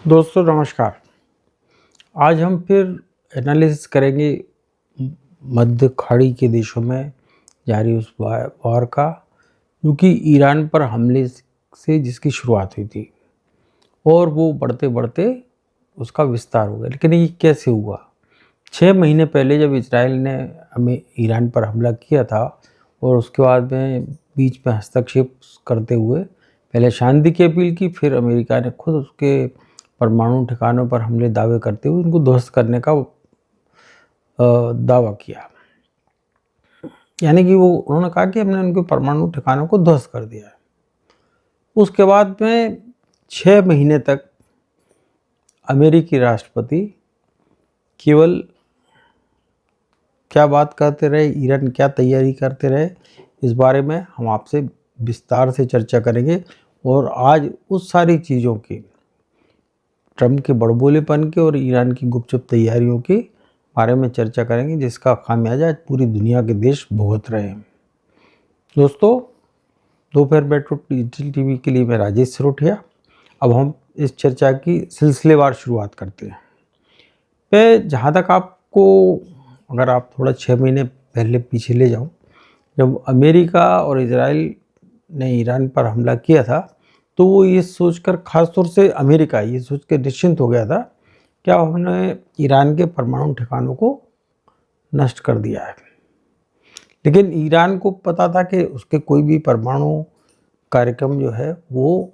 दोस्तों नमस्कार। आज हम फिर एनालिसिस करेंगे मध्य खाड़ी के देशों में जारी उस वार का, क्योंकि ईरान पर हमले से जिसकी शुरुआत हुई थी और वो बढ़ते बढ़ते उसका विस्तार हो गया। लेकिन ये कैसे हुआ? 6 महीने पहले जब इजराइल ने हमें ईरान पर हमला किया था और उसके बाद में बीच में हस्तक्षेप करते हुए पहले शांति की अपील की, फिर अमेरिका ने खुद उसके परमाणु ठिकानों पर हमले दावे करते हुए उनको ध्वस्त करने का दावा किया। यानी कि वो उन्होंने कहा कि हमने उनके परमाणु ठिकानों को ध्वस्त कर दिया है। उसके बाद में 6 महीने तक अमेरिकी राष्ट्रपति केवल क्या बात करते रहे, ईरान क्या तैयारी करते रहे, इस बारे में हम आपसे विस्तार से चर्चा करेंगे। और आज उस सारी चीज़ों की, ट्रंप के बड़बोलेपन के और ईरान की गुपचुप तैयारियों के बारे में चर्चा करेंगे, जिसका खामियाजा आज पूरी दुनिया के देश भुगत रहे हैं। दोस्तों, दोपहर मेट्रो डिजिटल टीवी के लिए मैं राजेश सरोठिया। अब हम इस चर्चा की सिलसिलेवार शुरुआत करते हैं। मैं जहाँ तक आपको, अगर आप थोड़ा 6 महीने पहले पीछे ले जाऊँ, जब अमेरिका और इजराइल ने ईरान पर हमला किया था, तो वो ये सोचकर, ख़ास तौर से अमेरिका ये सोच के निश्चिंत हो गया था क्या हमने ईरान के परमाणु ठिकानों को नष्ट कर दिया है। लेकिन ईरान को पता था कि उसके कोई भी परमाणु कार्यक्रम जो है वो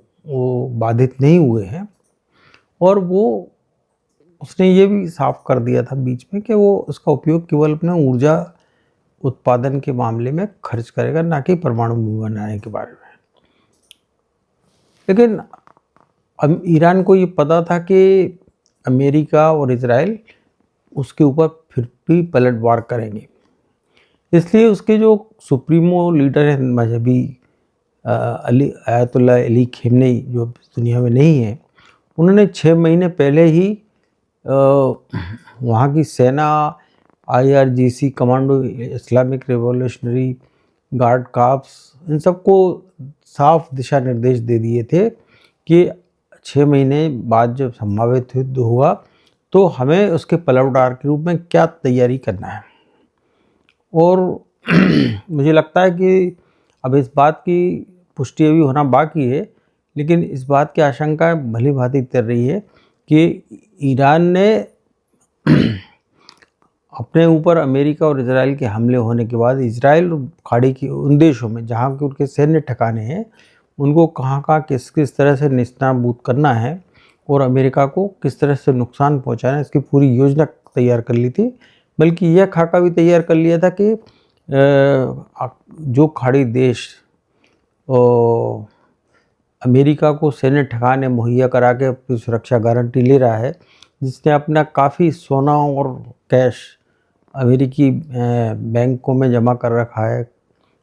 बाधित नहीं हुए हैं, और उसने ये भी साफ कर दिया था बीच में कि वो उसका उपयोग केवल अपने ऊर्जा उत्पादन के मामले में खर्च करेगा, ना कि परमाणु बम बनाने के बारे में। लेकिन अब ईरान को ये पता था कि अमेरिका और इजराइल उसके ऊपर फिर भी पलटवार करेंगे, इसलिए उसके जो सुप्रीमो लीडर हैं मजहबी आयतुल्लाह अली खमेनी, जो दुनिया में नहीं है, उन्होंने 6 महीने पहले ही वहाँ की सेना, IRGC commando, Islamic revolutionary guard corps, इन सबको साफ दिशा निर्देश दे दिए थे कि 6 महीने बाद जब संभावित युद्ध हुआ तो हमें उसके पलटवार के रूप में क्या तैयारी करना है। और मुझे लगता है कि अब इस बात की पुष्टि अभी होना बाकी है, लेकिन इस बात की आशंका भली भांति कर रही है कि ईरान ने अपने ऊपर अमेरिका और इजराइल के हमले होने के बाद इजराइल खाड़ी की उन देशों में जहाँ के उनके सैन्य ठिकाने हैं, उनको कहाँ किस किस तरह से निस्तारभूत करना है और अमेरिका को किस तरह से नुकसान पहुँचाना है, इसकी पूरी योजना तैयार कर ली थी। बल्कि यह खाका भी तैयार कर लिया था कि जो खाड़ी देश अमेरिका को सैन्य ठिकाने मुहैया करा के अपनी सुरक्षा गारंटी ले रहा है, जिसने अपना काफ़ी सोना और कैश अमेरिकी बैंकों में जमा कर रखा है,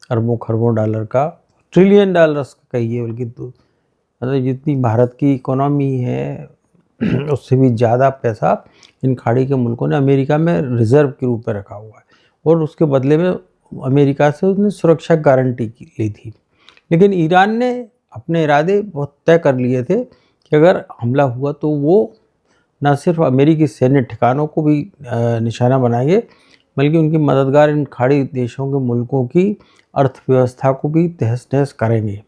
अरबों खरबों डॉलर का, ट्रिलियन डॉलर्स का कहिए, बल्कि तो मतलब जितनी भारत की इकोनॉमी है उससे भी ज़्यादा पैसा इन खाड़ी के मुल्कों ने अमेरिका में रिज़र्व के रूप में रखा हुआ है, और उसके बदले में अमेरिका से उसने सुरक्षा गारंटी ली थी। लेकिन ईरान ने अपने इरादे बहुत तय कर लिए थे कि अगर हमला हुआ तो वो न सिर्फ अमेरिकी सैन्य ठिकानों को भी निशाना बनाएंगे, बल्कि उनकी मददगार इन खाड़ी देशों के मुल्कों की अर्थव्यवस्था को भी तहस नहस करेंगे,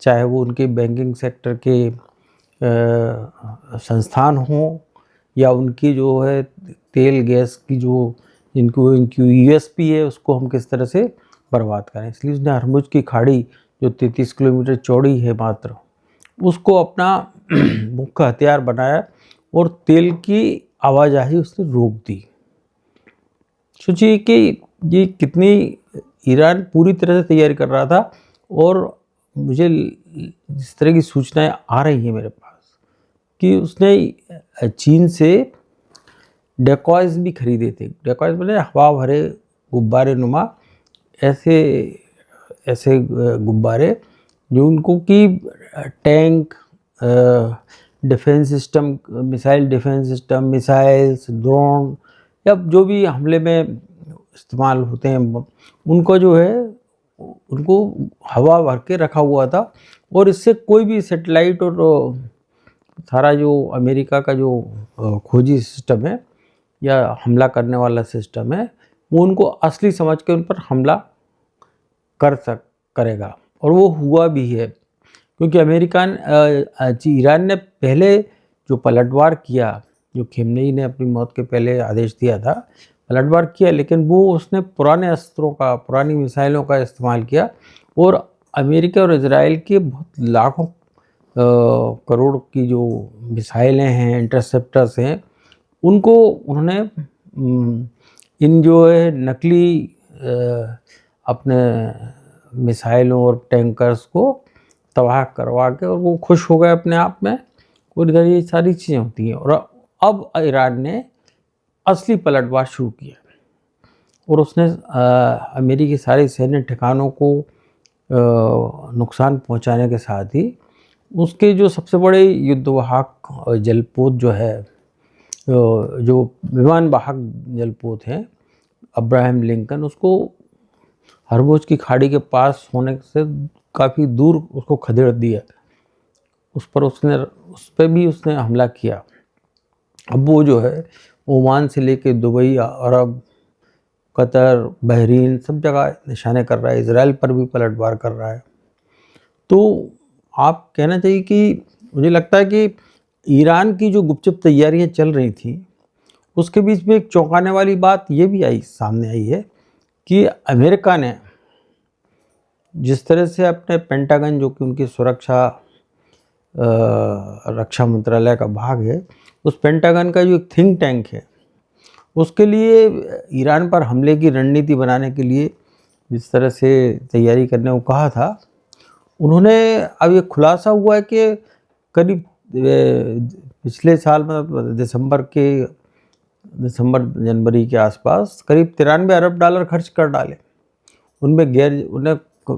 चाहे वो उनके बैंकिंग सेक्टर के संस्थान हों या उनकी जो है तेल गैस की जो इनकी USP है उसको हम किस तरह से बर्बाद करें। इसलिए उसने हरमुज की खाड़ी जो 33 किलोमीटर चौड़ी है मात्र, उसको अपना मुख्य हथियार बनाया और तेल की आवाजाही उसने रोक दी। सोचिए कि ये कितनी, ईरान पूरी तरह से तैयारी कर रहा था, और मुझे जिस तरह की सूचनाएं आ रही हैं मेरे पास कि उसने चीन से डेकॉयज भी खरीदे थे। डेकॉयज मैंने हवा भरे गुब्बारे नुमा ऐसे गुब्बारे जो उनको कि tank, defence system, missile defence system, missiles, drone या जो भी हमले में इस्तेमाल होते हैं, उनको जो है उनको हवा भर के रखा हुआ था, और इससे कोई भी सेटेलाइट और सारा जो अमेरिका का जो खोजी सिस्टम है या हमला करने वाला सिस्टम है, वो उनको असली समझ के उन पर हमला करेगा। और वो हुआ भी है, क्योंकि ईरान ने पहले जो पलटवार किया, जो खेमनेई ने अपनी मौत के पहले आदेश दिया था, पलटवार किया, लेकिन वो उसने पुराने अस्त्रों का, पुरानी मिसाइलों का इस्तेमाल किया और अमेरिका और इजराइल के बहुत लाखों करोड़ की जो मिसाइलें हैं, इंटरसेप्टर्स हैं, उनको उन्होंने इन जो है नकली अपने मिसाइलों और टैंकर्स को तबाह करवा के, और वो खुश हो गए अपने आप में। और इधर ये सारी चीज़ें होती हैं। और अब ईरान ने असली पलटवार शुरू किया और उसने अमेरिकी सारे सैन्य ठिकानों को नुकसान पहुंचाने के साथ ही उसके जो सबसे बड़े युद्धवाहक जलपोत जो है, जो विमान वाहक जलपोत हैं अब्राहम लिंकन, उसको हरमुज की खाड़ी के पास होने से काफ़ी दूर उसको खदेड़ दिया। उस पर भी उसने हमला किया। अब वो जो है ओमान से लेके दुबई, अरब, कतर, बहरीन, सब जगह निशाने कर रहा है। इजराइल पर भी पलटवार कर रहा है। तो आप कहना चाहिए कि मुझे लगता है कि ईरान की जो गुपचुप तैयारियां चल रही थी, उसके बीच में एक चौंकाने वाली बात ये भी सामने आई है कि अमेरिका ने जिस तरह से अपने पेंटागन, जो कि उनकी सुरक्षा रक्षा मंत्रालय का भाग है, उस पेंटागन का जो एक थिंक टैंक है, उसके लिए ईरान पर हमले की रणनीति बनाने के लिए जिस तरह से तैयारी करने को कहा था, उन्होंने अब ये खुलासा हुआ है कि करीब पिछले साल मतलब दिसंबर जनवरी के आसपास करीब 93 अरब डॉलर खर्च कर डाले। उनमें उन्हें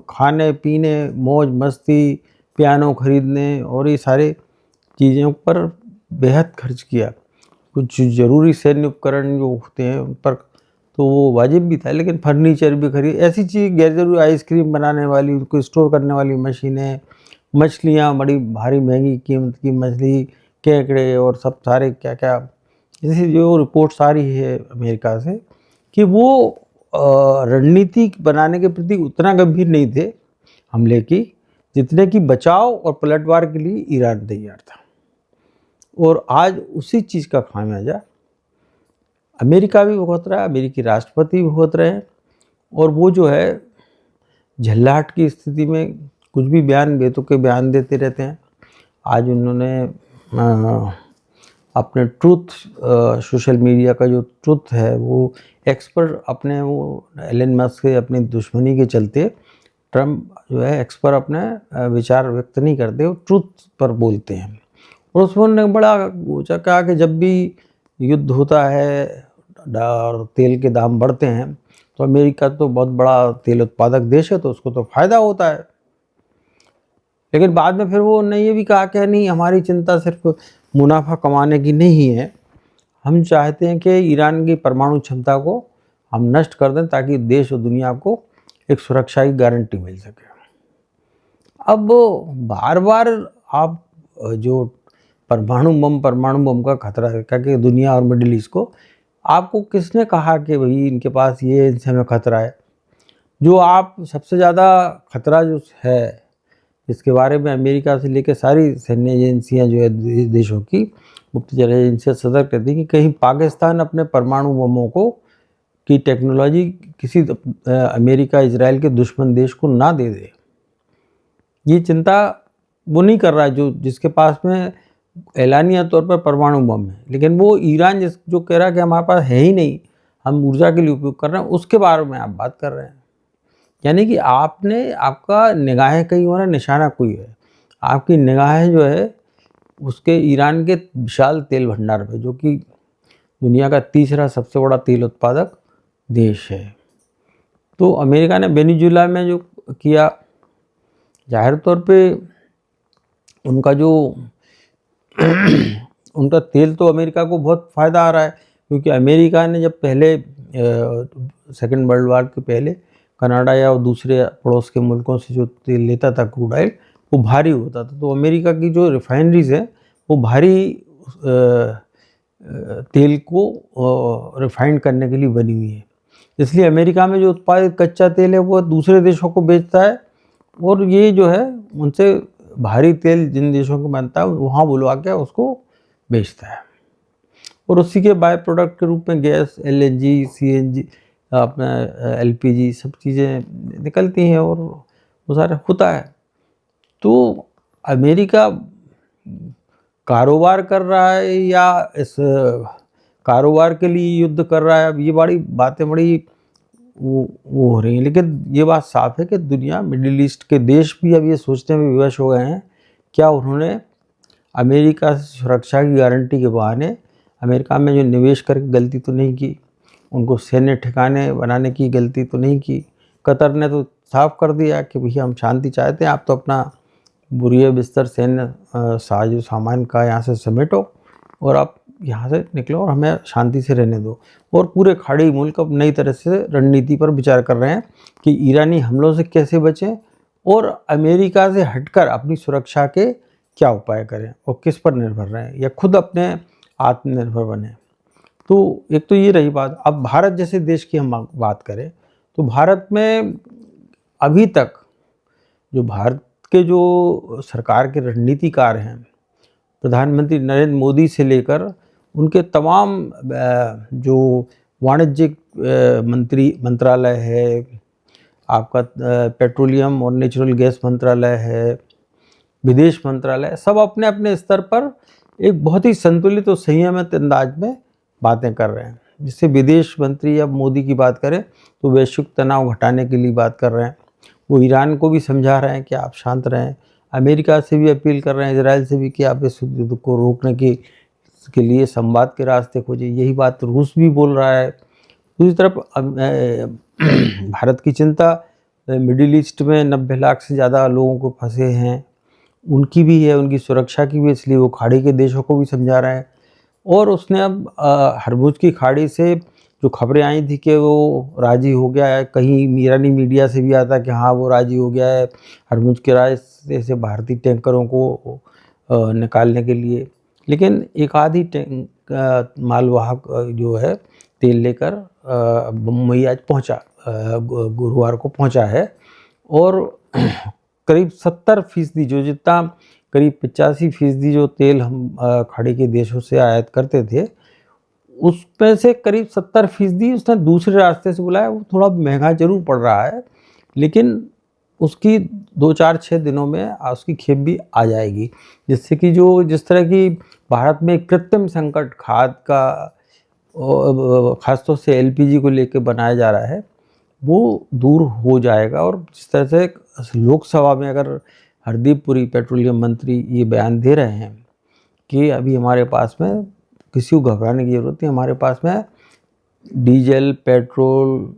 खाने पीने, मौज मस्ती, पियानो खरीदने और ये सारे चीज़ों पर बेहद खर्च किया। कुछ ज़रूरी सैन्य उपकरण जो होते हैं उन पर तो वो वाजिब भी था, लेकिन फर्नीचर भी खरीद, ऐसी चीज़ गैर जरूरी, आइसक्रीम बनाने वाली, उनको स्टोर करने वाली मशीनें, मछलियाँ, बड़ी भारी महंगी कीमत की मछली, केकड़े और सब सारे क्या क्या, जैसी जो रिपोर्ट्स आ रही है अमेरिका से कि वो रणनीति बनाने के प्रति उतना गंभीर नहीं थे हमले की, जितने कि बचाव और पलटवार के लिए ईरान तैयार था। और आज उसी चीज़ का खामियाजा अमेरिका भी भुगत रहा है, अमेरिकी राष्ट्रपति भी भुगत रहे हैं। और वो जो है झल्लाहट की स्थिति में कुछ भी बेतुके बयान देते रहते हैं। आज उन्होंने अपने ट्रुथ सोशल मीडिया का जो ट्रुथ है, वो एक्स पर अपने वो एलन मस्क से अपनी दुश्मनी के चलते ट्रम्प जो है एक्स पर अपने विचार व्यक्त नहीं करते, वो ट्रुथ पर बोलते हैं। और उसमें उन्होंने बड़ा ऊँचा कहा कि जब भी युद्ध होता है और तेल के दाम बढ़ते हैं तो अमेरिका तो बहुत बड़ा तेल उत्पादक देश है, तो उसको तो फ़ायदा होता है। लेकिन बाद में फिर वो ने ये भी कहा कि नहीं, हमारी चिंता सिर्फ मुनाफा कमाने की नहीं है, हम चाहते हैं कि ईरान की परमाणु क्षमता को हम नष्ट कर दें ताकि देश और दुनिया को एक सुरक्षा की गारंटी मिल सके। अब बार बार आप जो परमाणु बम का खतरा है क्योंकि दुनिया और मिडिल ईस्ट को, आपको किसने कहा कि भाई इनके पास ये इनसे हमें खतरा है? जो आप सबसे ज़्यादा खतरा जो है, इसके बारे में अमेरिका से लेकर सारी सैन्य एजेंसियां जो है देशों की गुप्तचर एजेंसियां सतर्क रहती हैं कि कहीं पाकिस्तान अपने परमाणु बमों को की टेक्नोलॉजी किसी अमेरिका इजराइल के दुश्मन देश को ना दे दे। ये चिंता वो नहीं कर रहा है जिसके पास में एलानिया तौर पर परमाणु बम है, लेकिन वो ईरान जो कह रहा है कि हमारे पास है ही नहीं, हम ऊर्जा के लिए उपयोग कर रहे हैं, उसके बारे में आप बात कर रहे हैं। यानी कि आपका निगाहें कहीं और है, निशाना कोई है। आपकी निगाहें जो है उसके ईरान के विशाल तेल भंडार पे, जो कि दुनिया का तीसरा सबसे बड़ा तेल उत्पादक देश है। तो अमेरिका ने वेनेजुएला में जो किया, जाहिर तौर पे उनका जो उनका तेल तो अमेरिका को बहुत फ़ायदा आ रहा है, क्योंकि अमेरिका ने जब पहले सेकेंड वर्ल्ड वार के पहले कनाडा या दूसरे पड़ोस के मुल्कों से जो तेल लेता था, क्रूड ऑयल, वो भारी होता था। तो अमेरिका की जो रिफाइनरीज है वो भारी तेल को रिफाइंड करने के लिए बनी हुई है। इसलिए अमेरिका में जो उत्पादित कच्चा तेल है वो दूसरे देशों को बेचता है, और ये जो है उनसे भारी तेल जिन देशों को बनता है वहाँ बुलवा के उसको बेचता है, और उसी के बाय प्रोडक्ट के रूप में गैस, LNG, CNG, अपना LPG सब चीज़ें निकलती हैं और वो सारा होता है। तो अमेरिका कारोबार कर रहा है या इस कारोबार के लिए युद्ध कर रहा है, अब ये बड़ी बातें बड़ी वो हो रही हैं। लेकिन ये बात साफ है कि दुनिया, मिडिल ईस्ट के देश भी अब ये सोचने में विवश हो गए हैं, क्या उन्होंने अमेरिका से सुरक्षा की गारंटी के बहाने अमेरिका में जो निवेश करके गलती तो नहीं की, उनको सैन्य ठिकाने बनाने की गलती तो नहीं की। कतर ने तो साफ कर दिया कि भैया हम शांति चाहते हैं, आप तो अपना बुरिया बिस्तर सैन्य साजो सामान का यहाँ से समेटो और आप यहाँ से निकलो और हमें शांति से रहने दो। और पूरे खाड़ी मुल्क अब नई तरह से रणनीति पर विचार कर रहे हैं कि ईरानी हमलों से कैसे बचें और अमेरिका से हटकर अपनी सुरक्षा के क्या उपाय करें और किस पर निर्भर रहें या खुद अपने आत्मनिर्भर बने। तो एक तो ये रही बात। अब भारत जैसे देश की हम बात करें तो भारत में अभी तक जो भारत के जो सरकार के रणनीतिकार हैं, प्रधानमंत्री नरेंद्र मोदी से लेकर उनके तमाम जो वाणिज्यिक मंत्रालय है, आपका पेट्रोलियम और नेचुरल गैस मंत्रालय है, विदेश मंत्रालय, सब अपने अपने स्तर पर एक बहुत ही संतुलित और संयमित अंदाज में बातें कर रहे हैं। जिससे विदेश मंत्री अब मोदी की बात करें तो वैश्विक तनाव घटाने के लिए बात कर रहे हैं। वो ईरान को भी समझा रहे हैं कि आप शांत रहें, अमेरिका से भी अपील कर रहे हैं, इजराइल से भी कि आप इस युद्ध को रोकने के लिए संवाद के रास्ते खोजिए। यही बात रूस भी बोल रहा है। दूसरी तरफ भारत की चिंता मिडिल ईस्ट में 90 लाख से ज़्यादा लोगों को फंसे हैं उनकी भी है, उनकी सुरक्षा की भी, इसलिए वो खाड़ी के देशों को भी समझा रहे हैं। और उसने अब हरमुज की खाड़ी से जो खबरें आई थी कि वो राज़ी हो गया है, कहीं ईरानी मीडिया से भी आता कि हाँ वो राज़ी हो गया है हरमुज के रास्ते से भारतीय टैंकरों को निकालने के लिए। लेकिन एक आधी मालवाहक जो है तेल लेकर मुंबई आज पहुँचा, गुरुवार को पहुँचा है। और करीब 70% जो जितना करीब 85% जो तेल हम खाड़ी के देशों से आयात करते थे उसमें से करीब 70% उसने दूसरे रास्ते से बुलाया। वो थोड़ा महंगा जरूर पड़ रहा है लेकिन उसकी 2-4-6 दिनों में उसकी खेप भी आ जाएगी, जिससे कि जो जिस तरह की भारत में कृत्रिम संकट खाद का खासतौर से LPG को लेकर बनाया जा रहा है वो दूर हो जाएगा। और जिस तरह से लोकसभा में अगर हरदीप पुरी पेट्रोलियम मंत्री ये बयान दे रहे हैं कि अभी हमारे पास में किसी को घबराने की ज़रूरत नहीं, हमारे पास में diesel, petrol,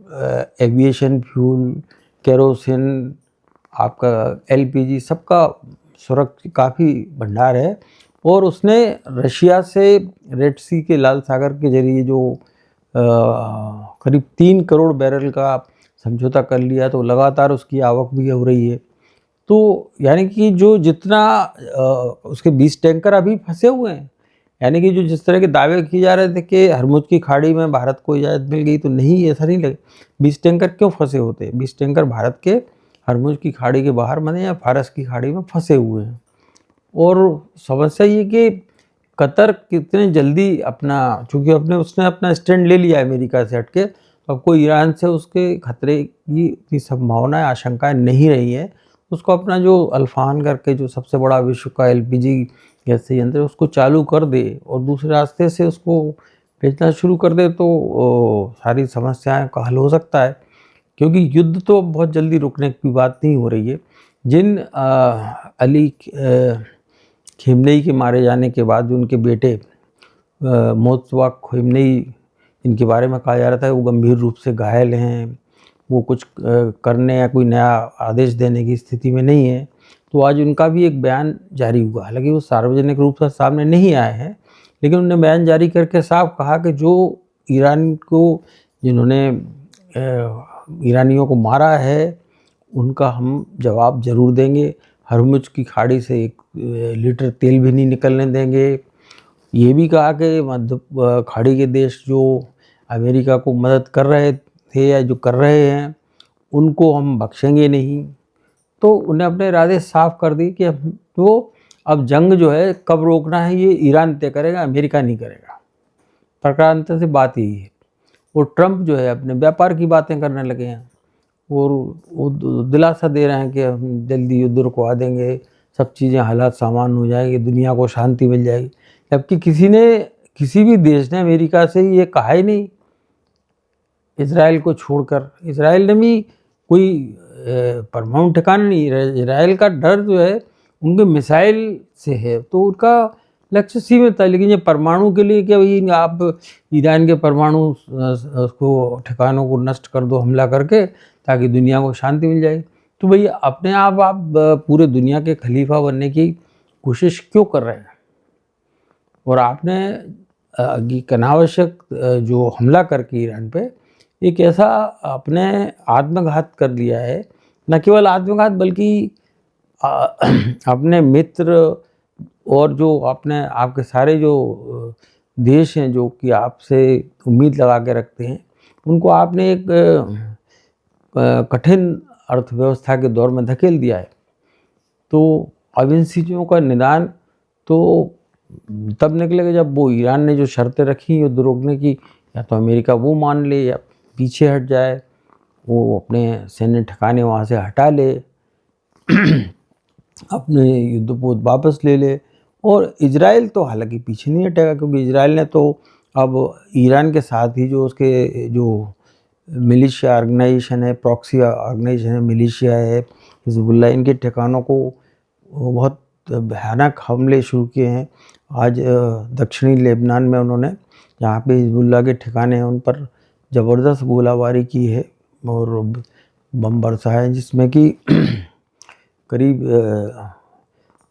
aviation fuel, kerosene, आपका LPG सबका सुरक्षा काफ़ी भंडार है। और उसने रशिया से रेड सी के लाल सागर के जरिए जो करीब 3 करोड़ बैरल का समझौता कर लिया, तो लगातार उसकी आवक भी हो रही है। तो यानी कि जो जितना उसके 20 टैंकर अभी फंसे हुए हैं, यानी कि जो जिस तरह के दावे किए जा रहे थे कि हरमुज की खाड़ी में भारत को इजाज़त मिल गई, तो नहीं, ऐसा नहीं लगे। 20 टैंकर क्यों फंसे होते हैं? 20 टैंकर भारत के हरमुज की खाड़ी के बाहर बने या फारस की खाड़ी में फंसे हुए हैं। और समस्या ये कि कतर कितने जल्दी अपना, चूँकि उसने अपना स्टैंड ले लिया अमेरिका से हटके, तो अब कोई ईरान से उसके खतरे की इतनी संभावनाएं, आशंकाएं नहीं रही है। उसको अपना जो अल्फान करके जो सबसे बड़ा विश्व का LPG गैस संयंत्र है उसको चालू कर दे और दूसरे रास्ते से उसको भेजना शुरू कर दे तो सारी समस्याएं का हल हो सकता है। क्योंकि युद्ध तो बहुत जल्दी रुकने की बात नहीं हो रही है। जिन अली खेमनेई के मारे जाने के बाद जो उनके बेटे मोत्तवा खेमनेई, इनके बारे में कहा जा रहा था वो गंभीर रूप से घायल हैं, वो कुछ करने या कोई नया आदेश देने की स्थिति में नहीं है। तो आज उनका भी एक बयान जारी हुआ, हालांकि वो सार्वजनिक रूप से सामने नहीं आए हैं, लेकिन उन्होंने बयान जारी करके साफ कहा कि जो ईरान को, जिन्होंने ईरानियों को मारा है, उनका हम जवाब ज़रूर देंगे। हरमुज की खाड़ी से 1 लीटर तेल भी नहीं निकलने देंगे। ये भी कहा कि मध्य खाड़ी के देश जो अमेरिका को मदद कर रहे थे या जो कर रहे हैं उनको हम बख्शेंगे नहीं। तो उन्हें अपने इरादे साफ कर दी कि वो अब जंग जो है कब रोकना है ये ईरान तय करेगा, अमेरिका नहीं करेगा। प्रकारांतर से बात यही है। और ट्रंप जो है अपने व्यापार की बातें करने लगे हैं और वो दिलासा दे रहे हैं कि हम जल्दी युद्ध रुकवा देंगे, सब चीज़ें हालात सामान्य हो जाएंगे, दुनिया को शांति मिल जाएगी। जबकि किसी भी देश ने अमेरिका से ये कहा ही नहीं, इजराइल को छोड़कर। इजराइल ने भी कोई परमाणु ठिकाना नहीं, इजराइल का डर जो है उनके मिसाइल से है, तो उनका लक्ष्य सीमित था। लेकिन ये परमाणु के लिए क्या भाई आप ईरान के परमाणु उसको ठिकानों को नष्ट कर दो हमला करके, ताकि दुनिया को शांति मिल जाए। तो भाई अपने आप पूरे दुनिया के खलीफा बनने की कोशिश क्यों कर रहे हैं? और आपने अनावश्यक जो हमला करके ईरान पे एक ऐसा अपने आत्मघात कर लिया है, न केवल आत्मघात बल्कि अपने मित्र और जो अपने आपके सारे जो देश हैं जो कि आपसे उम्मीद लगा के रखते हैं, उनको आपने एक कठिन अर्थव्यवस्था के दौर में धकेल दिया है। तो अब इन चीज़ों का निदान तो तब निकलेगा जब वो ईरान ने जो शर्तें रखी युद्ध रोकने की, या तो अमेरिका वो मान ले या पीछे हट जाए, वो अपने सैन्य ठिकाने वहाँ से हटा ले, अपने युद्धपोत वापस ले ले। और इजराइल तो हालांकि पीछे नहीं हटेगा, क्योंकि इजराइल ने तो अब ईरान के साथ ही जो उसके जो मिलिशिया ऑर्गेनाइजेशन है, प्रॉक्सी ऑर्गेनाइजेशन है, मिलिशिया है, हिजबुल्लाह, इनके ठिकानों को बहुत भयानक हमले शुरू किए हैं। आज दक्षिणी लेबनान में उन्होंने जहाँ पे हिजबुल्लाह के ठिकाने हैं उन पर ज़बरदस्त गोलाबारी की है और बम बरसाए हैं, जिसमें कि करीब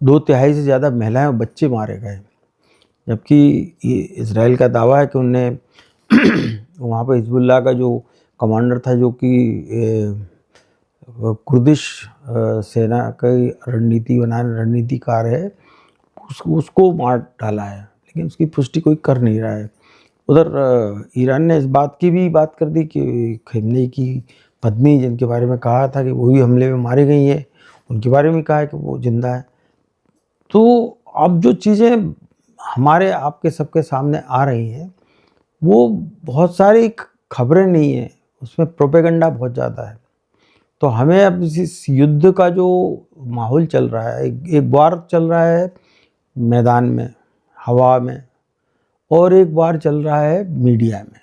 2/3 से ज़्यादा महिलाएं और बच्चे मारे गए। जबकि इजराइल का दावा है कि उनने वहाँ पर हिजबुल्लाह का जो कमांडर था, जो कि कुर्दिश सेना की रणनीतिकार है, उसको मार डाला है, लेकिन उसकी पुष्टि कोई कर नहीं रहा है। उधर ईरान ने इस बात की भी बात कर दी कि खेमनेई की पत्नी, जिनके बारे में कहा था कि वो भी हमले में मारी गई है, उनके बारे में कहा है कि वो जिंदा है। तो अब जो चीज़ें हमारे आपके सबके सामने आ रही हैं वो बहुत सारी खबरें नहीं हैं, उसमें प्रोपेगेंडा बहुत ज़्यादा है। तो हमें अब इस युद्ध का जो माहौल चल रहा है, एक बार चल रहा है मैदान में, हवा में, और एक बार चल रहा है मीडिया में।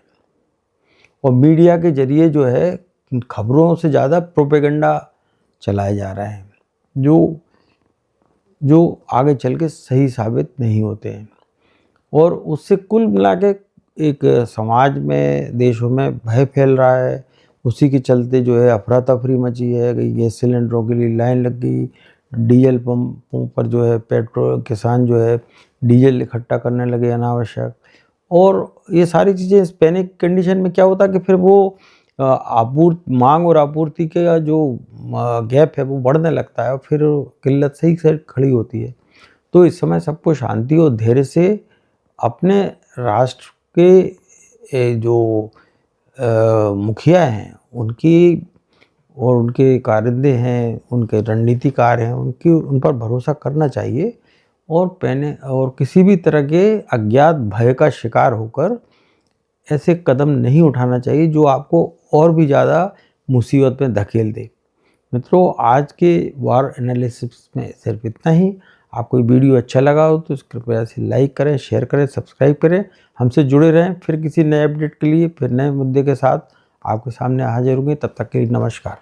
और मीडिया के जरिए जो है खबरों से ज़्यादा प्रोपेगेंडा चलाए जा रहे हैं, जो आगे चल के सही साबित नहीं होते हैं। और उससे कुल मिला के एक समाज में, देशों में भय फैल रहा है। उसी के चलते जो है अफरा तफरी मची है, गैस सिलेंडरों के लिए लाइन लग गई, डीजल पंपों पर जो है पेट्रोल किसान जो है डीजल इकट्ठा करने लगे अनावश्यक। और ये सारी चीज़ें इस पैनिक कंडीशन में क्या होता है कि फिर वो मांग और आपूर्ति का जो गैप है वो बढ़ने लगता है और फिर किल्लत सही से खड़ी होती है। तो इस समय सबको शांति और धैर्य से अपने राष्ट्र के जो मुखिया हैं उनकी और उनके कारिंदे हैं, उनके रणनीतिकार हैं, उन पर भरोसा करना चाहिए और किसी भी तरह के अज्ञात भय का शिकार होकर ऐसे कदम नहीं उठाना चाहिए जो आपको और भी ज़्यादा मुसीबत में धकेल दे। मित्रों, आज के वार एनालिसिस में सिर्फ इतना ही। आपको ये वीडियो अच्छा लगा हो तो कृपया से लाइक करें, शेयर करें, सब्सक्राइब करें, हमसे जुड़े रहें। फिर किसी नए अपडेट के लिए, फिर नए मुद्दे के साथ आपके सामने हाजिर होंगे। तब तक के लिए नमस्कार।